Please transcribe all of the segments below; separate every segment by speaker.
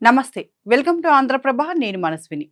Speaker 1: నమస్తే. Welcome to Andhraprabha. నేను Manaswini.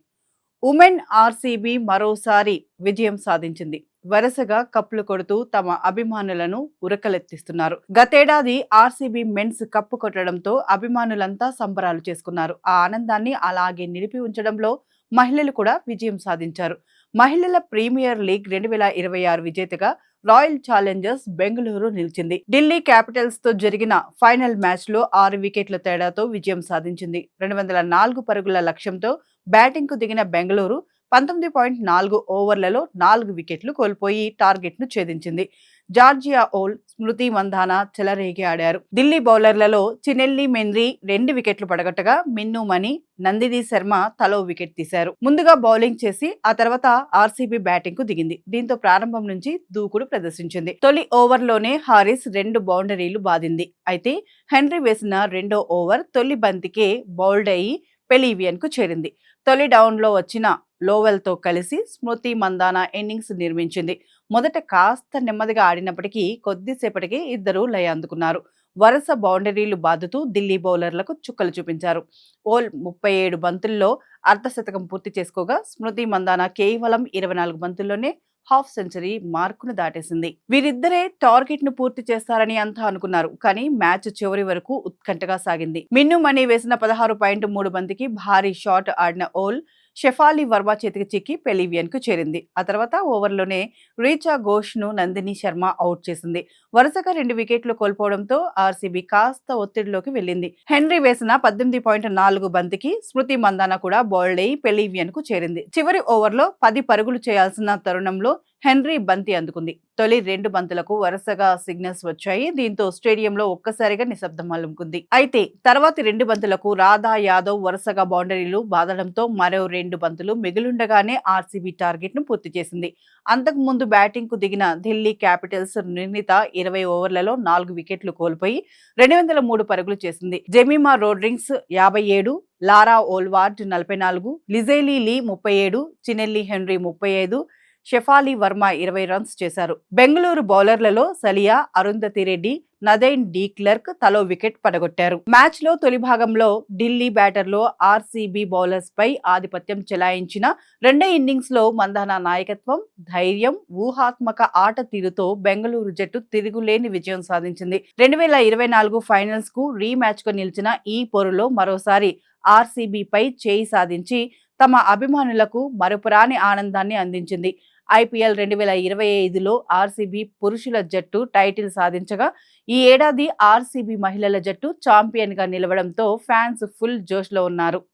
Speaker 1: Women RCB మరోసారి విజయం సాధించింది. వరుసగా కప్పులు కొడుతూ తమ అభిమానులను ఉరకలెత్తిస్తున్నారు. గతేడాది ఆర్సీబీ మెన్స్ కప్పు కొట్టడంతో అభిమానులంతా సంబరాలు చేసుకున్నారు. ఆ ఆనందాన్ని అలాగే నిలిపి ఉంచడంలో మహిళలు కూడా విజయం సాధించారు. మహిళల ప్రీమియర్ లీగ్ 2026 విజేతగా రాయల్ ఛాలెంజర్స్ బెంగళూరు నిలిచింది. ఢిల్లీ క్యాపిటల్స్ తో జరిగిన ఫైనల్ మ్యాచ్ లో 6 వికెట్ల తేడాతో విజయం సాధించింది. 204 పరుగుల లక్ష్యంతో బ్యాటింగ్ కు దిగిన బెంగళూరు 19.4 ఓవర్లలో 4 వికెట్లు కోల్పోయి టార్గెట్ ను ఛేదించింది. జార్జియా ఓల్, స్మృతి మంధాన చెలరేగి ఆడారు. ఢిల్లీ బౌలర్లలో చినెల్లి మెన్రీ 2 వికెట్లు పడగొట్టగా మిన్ను మణి, నందిని శర్మ తలో వికెట్ తీశారు. ముందుగా బౌలింగ్ చేసి ఆ తర్వాత ఆర్సీబీ బ్యాటింగ్ కు దిగింది. దీంతో ప్రారంభం నుంచి దూకుడు ప్రదర్శించింది. తొలి ఓవర్లోనే హారిస్ 2 బౌండరీలు బాదింది. అయితే హెన్రీ వేసిన రెండో ఓవర్ తొలి బంతికే బౌల్డ్ అయి పెలీవియన్ కు చేరింది. తొలి డౌన్లో వచ్చిన లోవెల్ తో కలిసి స్మృతి మందాన ఇన్నింగ్స్ నిర్మించింది. మొదట కాస్త నెమ్మదిగా ఆడినప్పటికీ కొద్దిసేపటికి ఇద్దరు లయ అందుకున్నారు. వరుస బౌండరీలు బాదుతూ ఢిల్లీ బౌలర్లకు చుక్కలు చూపించారు. ఓల్ 37 బంతుల్లో అర్ధశతకం పూర్తి చేసుకోగా స్మృతి మందాన కేవలం 24 బంతుల్లోనే హాఫ్ సెంచరీ మార్కును దాటేసింది. వీరిద్దరే టార్గెట్ ను పూర్తి చేస్తారని అంతా అనుకున్నారు. కానీ మ్యాచ్ చివరి వరకు ఉత్కంఠగా సాగింది. మిన్ను మణి వేసిన 16.3 బంతికి భారీ షాట్ ఆడిన ఓల్ షెఫాలి వర్మ చేతికి చిక్కి పెలీవియన్ కు చేరింది. ఆ తర్వాత ఓవర్లోనే రీచా ఘోష్ ను నందిని శర్మ అవుట్ చేసింది. వరుసగా 2 వికెట్లు కోల్పోవడంతో ఆర్సీబీ కాస్త ఒత్తిడిలోకి వెళ్లింది. హెన్రీ వేసిన 18.4 బంతికి స్మృతి మందాన కూడా బౌల్డ్ అయి పెలీవియన్ కు చేరింది. చివరి ఓవర్లో 10 పరుగులు చేయాల్సిన తరుణంలో హెన్రీ బంతి అందుకుంది. తొలి 2 బంతులకు వరుసగా సిగ్నల్స్ వచ్చాయి. దీంతో స్టేడియంలో ఒక్కసారిగా నిశ్శబ్దం అలుముకుంది. అయితే తర్వాతి 2 బంతులకు రాధా యాదవ్ వరుసగా బౌండరీలు బాదడంతో మరో 2 బంతులు మిగిలుండగానే ఆర్సీబీ టార్గెట్ ను పూర్తి చేసింది. అంతకు ముందు బ్యాటింగ్ కు దిగిన ఢిల్లీ క్యాపిటల్స్ నిర్ణీత 20 ఓవర్లలో 4 వికెట్లు కోల్పోయి 203 పరుగులు చేసింది. Jemimah Rodrigues 57, Laura Wolvaardt 44, Lizelle Lee 37, Chinelle Henry 35, Shafali Verma 20 runs చేశారు. బెంగళూరు బౌలర్లలో Saliya, Arundhati Reddy, Nadine de Klerk తలో వికెట్ పడగొట్టారు. మ్యాచ్ లో తొలి భాగంలో ఢిల్లీ బ్యాటర్లో ఆర్సీబీ బౌలర్స్ పై ఆధిపత్యం చెలాయించిన రెండో ఇన్నింగ్స్ లో మందాన నాయకత్వం, ధైర్యం, ఊహాత్మక ఆట తీరుతో బెంగళూరు జట్టు తిరుగులేని విజయం సాధించింది. 2024 ఫైనల్స్ కు రీమ్యాచ్ కు నిలిచిన ఈ పోరులో మరోసారి ఆర్సీబీ పై చేయి సాధించి తమ అభిమానులకు మరుపురాని ఆనందాన్ని అందించింది. ఐపీఎల్ 2025లో ఆర్సీబీ పురుషుల జట్టు టైటిల్ సాధించగా ఈ ఏడాది ఆర్సీబీ మహిళల జట్టు ఛాంపియన్ గా నిలవడంతో ఫ్యాన్స్ ఫుల్ జోష్లో ఉన్నారు.